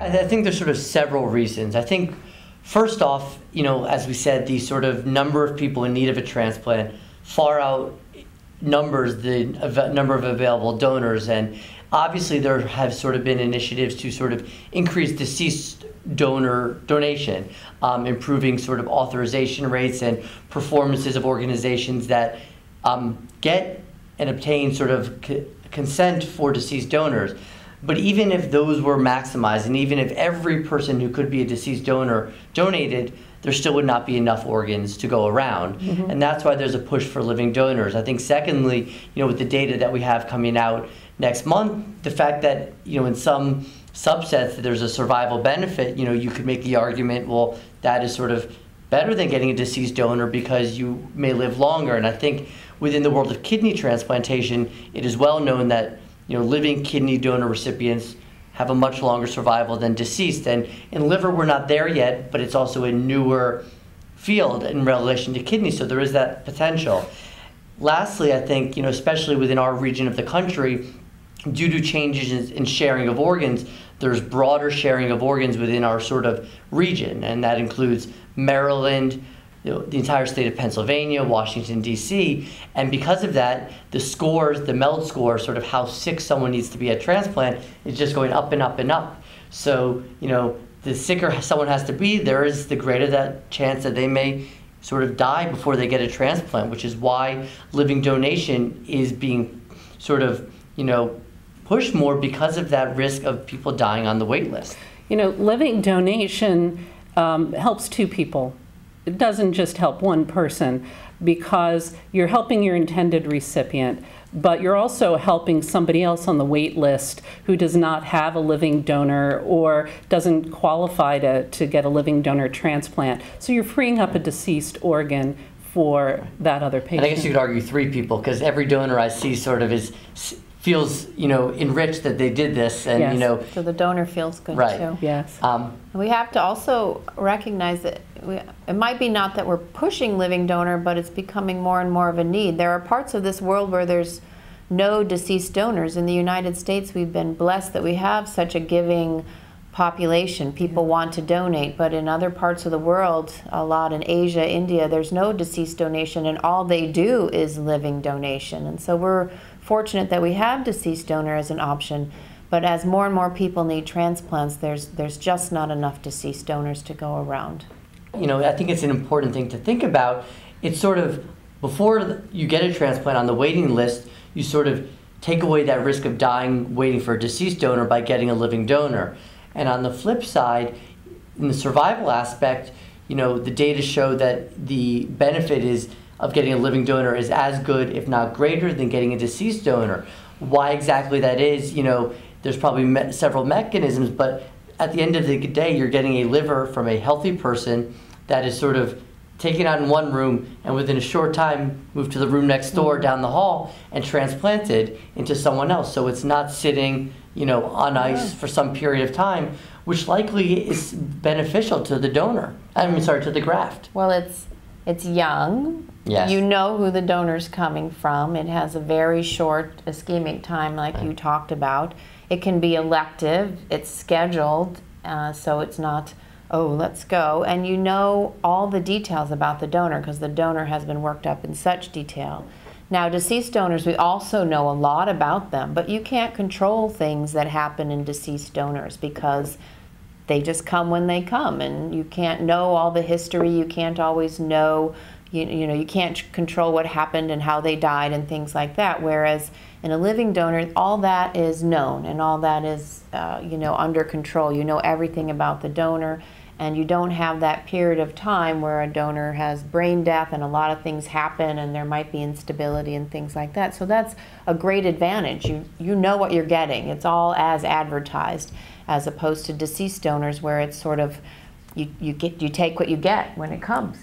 I think there's sort of several reasons. I think first off, as we said, the sort of number of people in need of a transplant far outnumbers the number of available donors, and obviously there have sort of been initiatives to sort of increase deceased donation, improving sort of authorization rates and performances of organizations that get and obtain sort of consent for deceased donors. But even if those were maximized, and even if every person who could be a deceased donor donated, there still would not be enough organs to go around. Mm-hmm. And that's why there's a push for living donors. I think secondly, with the data that we have coming out next month, the fact that, in some subsets there's a survival benefit, you could make the argument, well, that is sort of better than getting a deceased donor because you may live longer. And I think within the world of kidney transplantation, it is well known that living kidney donor recipients have a much longer survival than deceased. And in liver, we're not there yet, but it's also a newer field in relation to kidney, so there is that potential. Lastly, I think, especially within our region of the country, due to changes in sharing of organs, there's broader sharing of organs within our sort of region, and that includes Maryland, the entire state of Pennsylvania, Washington, D.C., and because of that, the scores, the MELD score, sort of how sick someone needs to be at transplant, is just going up and up and up. So, the sicker someone has to be, there is the greater that chance that they may sort of die before they get a transplant, which is why living donation is being sort of, pushed more because of that risk of people dying on the wait list. Living donation helps two people. It doesn't just help one person, because you're helping your intended recipient, but you're also helping somebody else on the wait list who does not have a living donor or doesn't qualify to get a living donor transplant. So you're freeing up a deceased organ for that other patient. And I guess you could argue three people, because every donor I see sort of feels enriched that they did this, and yes. So the donor feels good right. too. Yes. We have to also recognize that it might be not that we're pushing living donor, but it's becoming more and more of a need. There are parts of this world where there's no deceased donors. In the United States, we've been blessed that we have such a giving population. People want to donate, but in other parts of the world, a lot in Asia, India, there's no deceased donation, and all they do is living donation. And so we're fortunate that we have deceased donor as an option, but as more and more people need transplants, there's just not enough deceased donors to go around. I think it's an important thing to think about. It's sort of, before you get a transplant on the waiting list, you sort of take away that risk of dying waiting for a deceased donor by getting a living donor. And on the flip side, in the survival aspect, the data show that the benefit of getting a living donor is as good, if not greater, than getting a deceased donor. Why exactly that is, there's probably several mechanisms, but at the end of the day, you're getting a liver from a healthy person that is sort of taken out in one room and within a short time moved to the room next door down the hall and transplanted into someone else. So it's not sitting, on ice for some period of time, which likely is beneficial to the donor. To the graft. Well, it's young. Yes. You know who the donor's coming from. It has a very short ischemic time, like you talked about. It can be elective. It's scheduled, so it's not, oh, let's go. And you know all the details about the donor because the donor has been worked up in such detail. Now, deceased donors, we also know a lot about them, but you can't control things that happen in deceased donors because they just come when they come, and you can't know all the history. You can't always know, you can't control what happened and how they died and things like that. Whereas in a living donor, all that is known and all that is, under control. You know everything about the donor, and you don't have that period of time where a donor has brain death and a lot of things happen and there might be instability and things like that. So that's a great advantage. You know what you're getting. It's all as advertised, as opposed to deceased donors where it's sort of, you take what you get when it comes.